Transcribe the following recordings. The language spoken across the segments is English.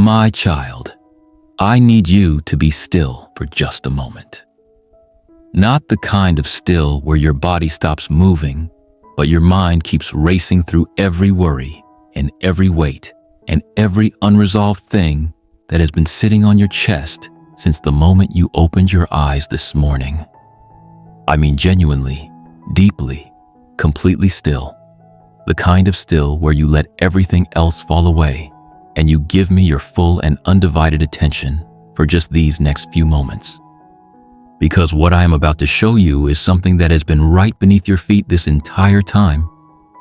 My child, I need you to be still for just a moment. Not the kind of still where your body stops moving, but your mind keeps racing through every worry and every weight and every unresolved thing that has been sitting on your chest since the moment you opened your eyes this morning. I mean genuinely, deeply, completely still. The kind of still where you let everything else fall away and you give me your full and undivided attention for just these next few moments. Because what I am about to show you is something that has been right beneath your feet this entire time,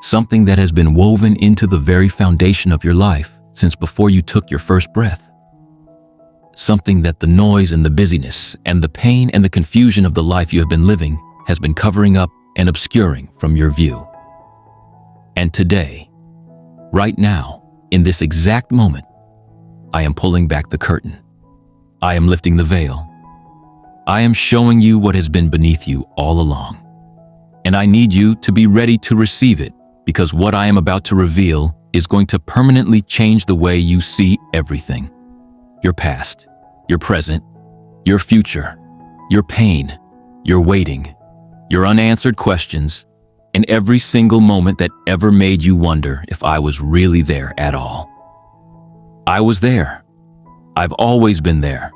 something that has been woven into the very foundation of your life since before you took your first breath. Something that the noise and the busyness and the pain and the confusion of the life you have been living has been covering up and obscuring from your view. And today, right now, in this exact moment, I am pulling back the curtain. I am lifting the veil. I am showing you what has been beneath you all along. And I need you to be ready to receive it because what I am about to reveal is going to permanently change the way you see everything. Your past, your present, your future, your pain, your waiting, your unanswered questions, and every single moment that ever made you wonder if I was really there at all. I was there. I've always been there.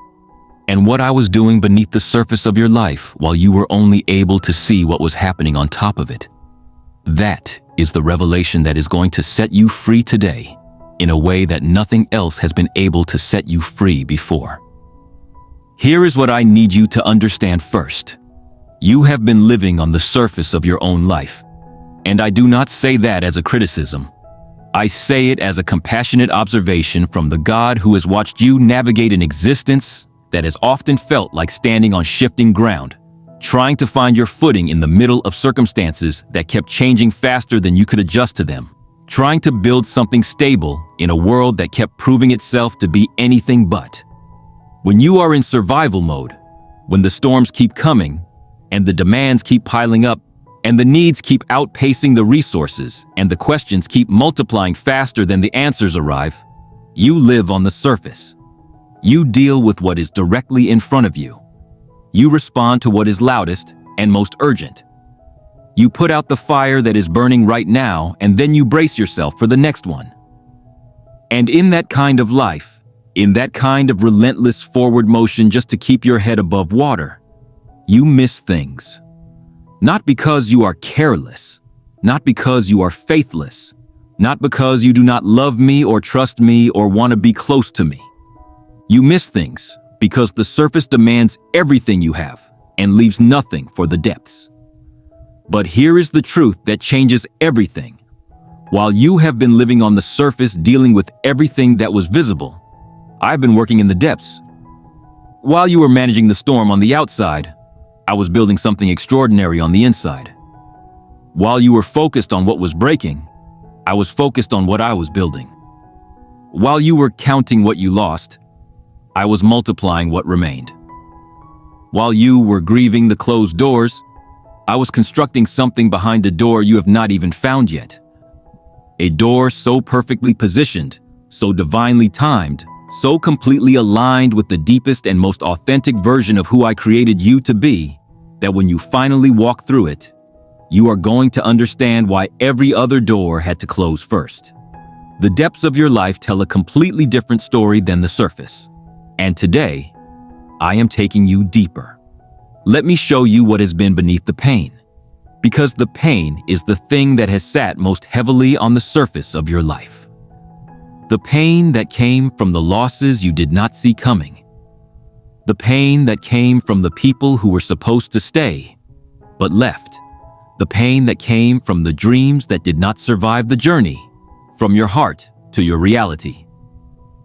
And what I was doing beneath the surface of your life while you were only able to see what was happening on top of it. That is the revelation that is going to set you free today in a way that nothing else has been able to set you free before. Here is what I need you to understand first. You have been living on the surface of your own life. And I do not say that as a criticism. I say it as a compassionate observation from the God who has watched you navigate an existence that has often felt like standing on shifting ground, trying to find your footing in the middle of circumstances that kept changing faster than you could adjust to them, trying to build something stable in a world that kept proving itself to be anything but. When you are in survival mode, when the storms keep coming, and the demands keep piling up, and the needs keep outpacing the resources, and the questions keep multiplying faster than the answers arrive, you live on the surface. You deal with what is directly in front of you. You respond to what is loudest and most urgent. You put out the fire that is burning right now, and then you brace yourself for the next one. And in that kind of life, in that kind of relentless forward motion just to keep your head above water, you miss things. Not because you are careless, not because you are faithless, not because you do not love me or trust me or want to be close to me. You miss things because the surface demands everything you have and leaves nothing for the depths. But here is the truth that changes everything. While you have been living on the surface dealing with everything that was visible, I've been working in the depths. While you were managing the storm on the outside, I was building something extraordinary on the inside. While you were focused on what was breaking, I was focused on what I was building. While you were counting what you lost, I was multiplying what remained. While you were grieving the closed doors, I was constructing something behind a door you have not even found yet. A door so perfectly positioned, so divinely timed, so completely aligned with the deepest and most authentic version of who I created you to be, that when you finally walk through it, you are going to understand why every other door had to close first. The depths of your life tell a completely different story than the surface. And today, I am taking you deeper. Let me show you what has been beneath the pain. Because the pain is the thing that has sat most heavily on the surface of your life. The pain that came from the losses you did not see coming. The pain that came from the people who were supposed to stay, but left. The pain that came from the dreams that did not survive the journey, from your heart to your reality.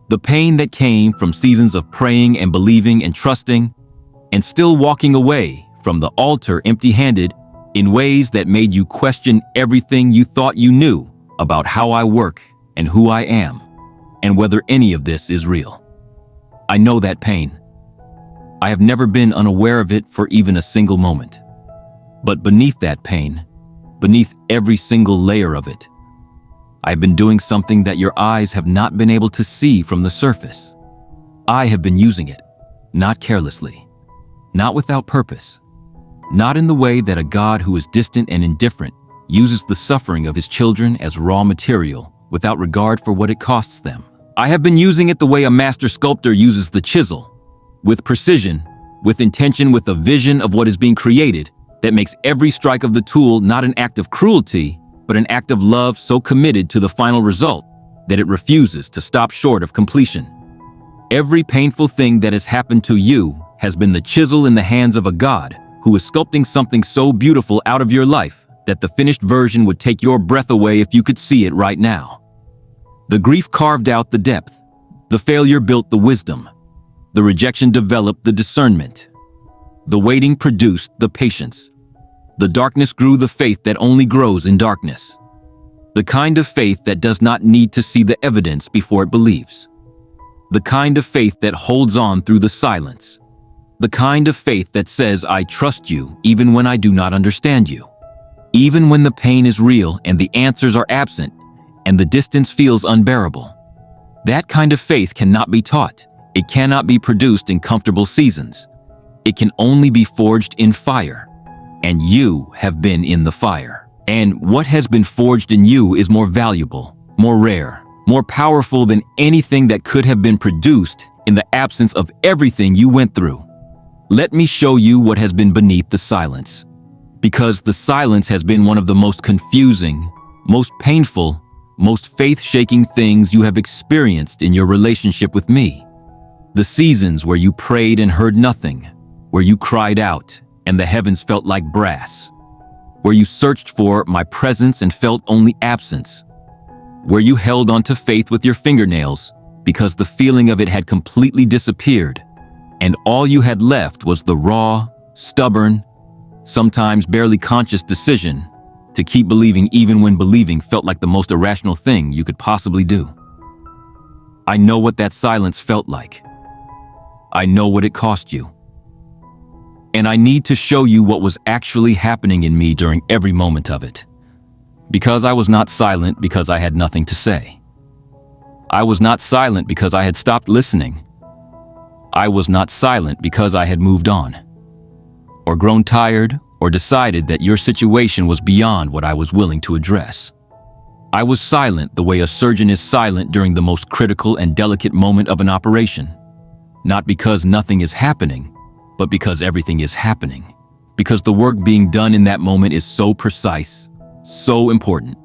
The pain that came from seasons of praying and believing and trusting, and still walking away from the altar empty-handed in ways that made you question everything you thought you knew about how I work and who I am, and whether any of this is real. I know that pain. I have never been unaware of it for even a single moment. But beneath that pain, beneath every single layer of it, I've been doing something that your eyes have not been able to see from the surface. I have been using it, not carelessly, not without purpose, not in the way that a God who is distant and indifferent uses the suffering of his children as raw material without regard for what it costs them. I have been using it the way a master sculptor uses the chisel, with precision, with intention, with a vision of what is being created that makes every strike of the tool not an act of cruelty, but an act of love so committed to the final result that it refuses to stop short of completion. Every painful thing that has happened to you has been the chisel in the hands of a God who is sculpting something so beautiful out of your life that the finished version would take your breath away if you could see it right now. The grief carved out the depth. The failure built the wisdom. The rejection developed the discernment. The waiting produced the patience. The darkness grew the faith that only grows in darkness. The kind of faith that does not need to see the evidence before it believes. The kind of faith that holds on through the silence. The kind of faith that says, I trust you even when I do not understand you. Even when the pain is real and the answers are absent and the distance feels unbearable. That kind of faith cannot be taught. It cannot be produced in comfortable seasons. It can only be forged in fire. And you have been in the fire. And what has been forged in you is more valuable, more rare, more powerful than anything that could have been produced in the absence of everything you went through. Let me show you what has been beneath the silence. Because the silence has been one of the most confusing, most painful, most faith-shaking things you have experienced in your relationship with me. The seasons where you prayed and heard nothing, where you cried out and the heavens felt like brass, where you searched for my presence and felt only absence, where you held onto faith with your fingernails because the feeling of it had completely disappeared, and all you had left was the raw, stubborn, sometimes barely conscious decision to keep believing even when believing felt like the most irrational thing you could possibly do. I know what that silence felt like. I know what it cost you. And I need to show you what was actually happening in me during every moment of it. Because I was not silent because I had nothing to say. I was not silent because I had stopped listening. I was not silent because I had moved on, or grown tired, or decided that your situation was beyond what I was willing to address. I was silent the way a surgeon is silent during the most critical and delicate moment of an operation. Not because nothing is happening, but because everything is happening. Because the work being done in that moment is so precise, so important,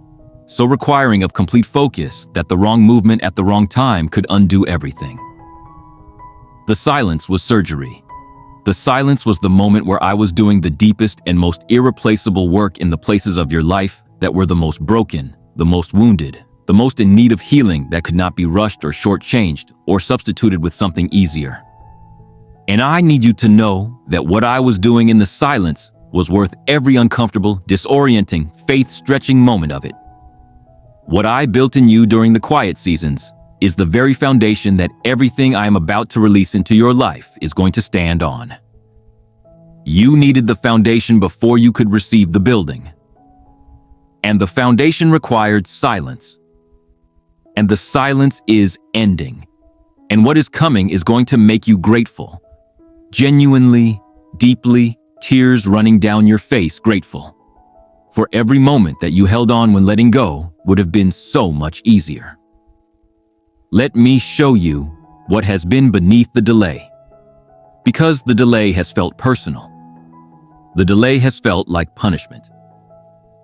so requiring of complete focus that the wrong movement at the wrong time could undo everything. The silence was surgery. The silence was the moment where I was doing the deepest and most irreplaceable work in the places of your life that were the most broken, the most wounded, the most in need of healing that could not be rushed or shortchanged or substituted with something easier. And I need you to know that what I was doing in the silence was worth every uncomfortable, disorienting, faith-stretching moment of it. What I built in you during the quiet seasons is the very foundation that everything I am about to release into your life is going to stand on. You needed the foundation before you could receive the building. And the foundation required silence. And the silence is ending. And what is coming is going to make you grateful. Genuinely, deeply, tears running down your face, grateful. For every moment that you held on when letting go would have been so much easier. Let me show you what has been beneath the delay. Because the delay has felt personal. The delay has felt like punishment.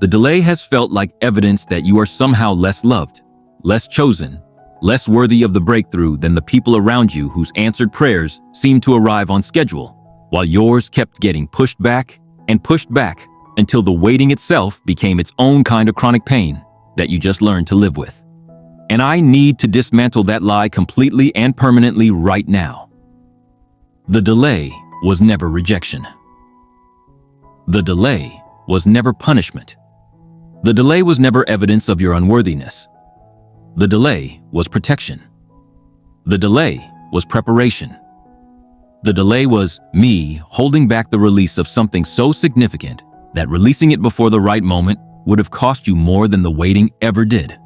The delay has felt like evidence that you are somehow less loved, less chosen, less worthy of the breakthrough than the people around you whose answered prayers seemed to arrive on schedule, while yours kept getting pushed back until the waiting itself became its own kind of chronic pain that you just learned to live with. And I need to dismantle that lie completely and permanently right now. The delay was never rejection. The delay was never punishment. The delay was never evidence of your unworthiness. The delay was protection. The delay was preparation. The delay was me holding back the release of something so significant that releasing it before the right moment would have cost you more than the waiting ever did.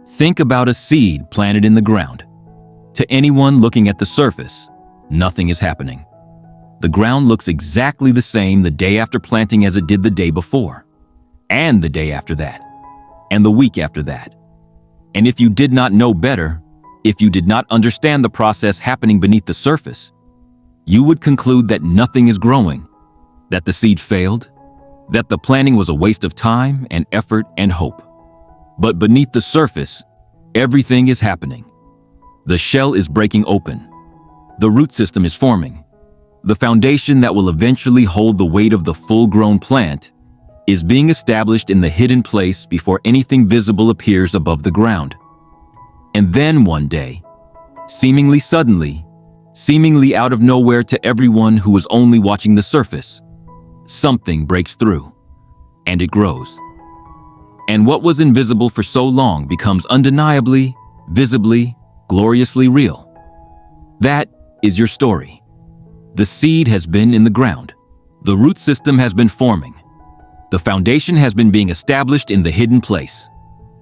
Think about a seed planted in the ground. To anyone looking at the surface, nothing is happening. The ground looks exactly the same the day after planting as it did the day before, and the day after that, and the week after that. And if you did not know better, if you did not understand the process happening beneath the surface, you would conclude that nothing is growing, that the seed failed, that the planting was a waste of time and effort and hope. But beneath the surface, everything is happening. The shell is breaking open. The root system is forming. The foundation that will eventually hold the weight of the full-grown plant is being established in the hidden place before anything visible appears above the ground. And then one day, seemingly suddenly, seemingly out of nowhere to everyone who was only watching the surface, something breaks through, and it grows. And what was invisible for so long becomes undeniably, visibly, gloriously real. That is your story. The seed has been in the ground. The root system has been forming. The foundation has been being established in the hidden place.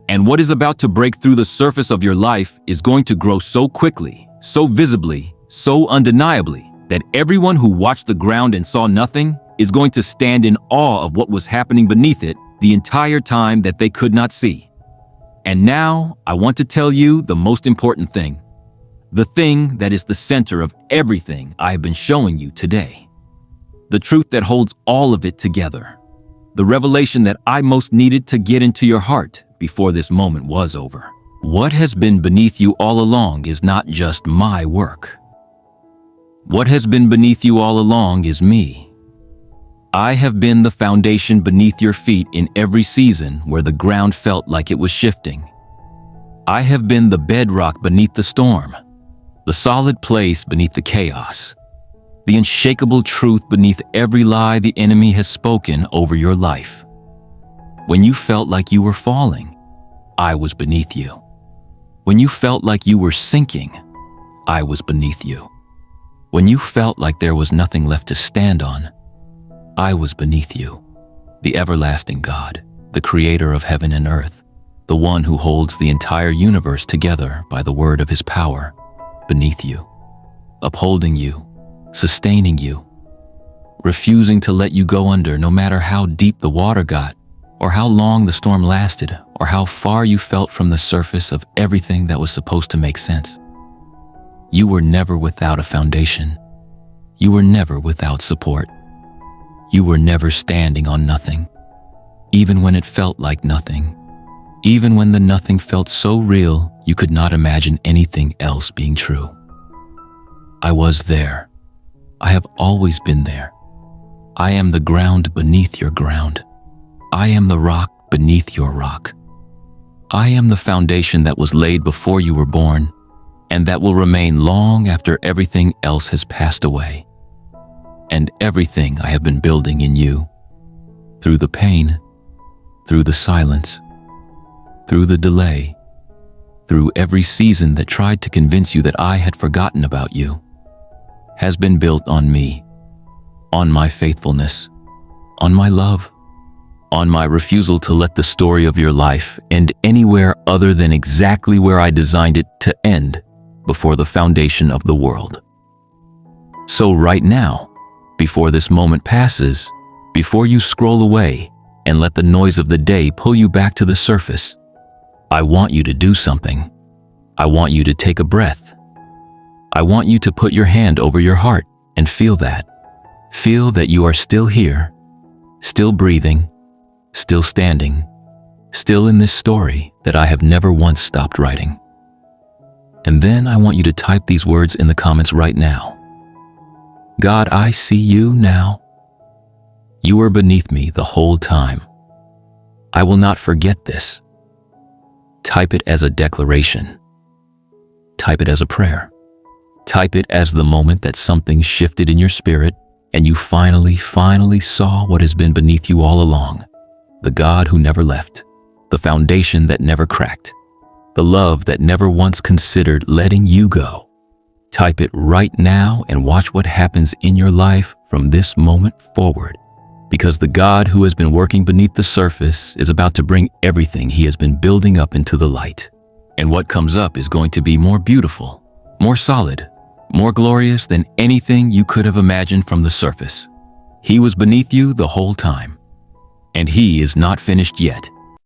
And what is about to break through the surface of your life is going to grow so quickly, so visibly, so undeniably, that everyone who watched the ground and saw nothing is going to stand in awe of what was happening beneath it the entire time that they could not see. And now, I want to tell you the most important thing. The thing that is the center of everything I have been showing you today. The truth that holds all of it together. The revelation that I most needed to get into your heart before this moment was over. What has been beneath you all along is not just my work. What has been beneath you all along is me. I have been the foundation beneath your feet in every season where the ground felt like it was shifting. I have been the bedrock beneath the storm, the solid place beneath the chaos, the unshakable truth beneath every lie the enemy has spoken over your life. When you felt like you were falling, I was beneath you. When you felt like you were sinking, I was beneath you. When you felt like there was nothing left to stand on, I was beneath you. The everlasting God, the creator of heaven and earth, the one who holds the entire universe together by the word of his power, beneath you, upholding you, sustaining you, refusing to let you go under no matter how deep the water got, or how long the storm lasted, or how far you felt from the surface of everything that was supposed to make sense. You were never without a foundation. You were never without support. You were never standing on nothing, even when it felt like nothing, even when the nothing felt so real you could not imagine anything else being true. I was there. I have always been there. I am the ground beneath your ground. I am the rock beneath your rock. I am the foundation that was laid before you were born, and that will remain long after everything else has passed away. And everything I have been building in you, through the pain, through the silence, through the delay, through every season that tried to convince you that I had forgotten about you, has been built on me, on my faithfulness, on my love, on my refusal to let the story of your life end anywhere other than exactly where I designed it to end before the foundation of the world. So right now, before this moment passes, before you scroll away and let the noise of the day pull you back to the surface, I want you to do something. I want you to take a breath. I want you to put your hand over your heart and feel that. Feel that you are still here, still breathing, still standing, still in this story that I have never once stopped writing. And then I want you to type these words in the comments right now. God, I see you now. You were beneath me the whole time. I will not forget this. Type it as a declaration. Type it as a prayer. Type it as the moment that something shifted in your spirit and you finally saw what has been beneath you all along. The God who never left, the foundation that never cracked, the love that never once considered letting you go. Type it right now and watch what happens in your life from this moment forward. Because the God who has been working beneath the surface is about to bring everything he has been building up into the light. And what comes up is going to be more beautiful, more solid, more glorious than anything you could have imagined from the surface. He was beneath you the whole time. And he is not finished yet.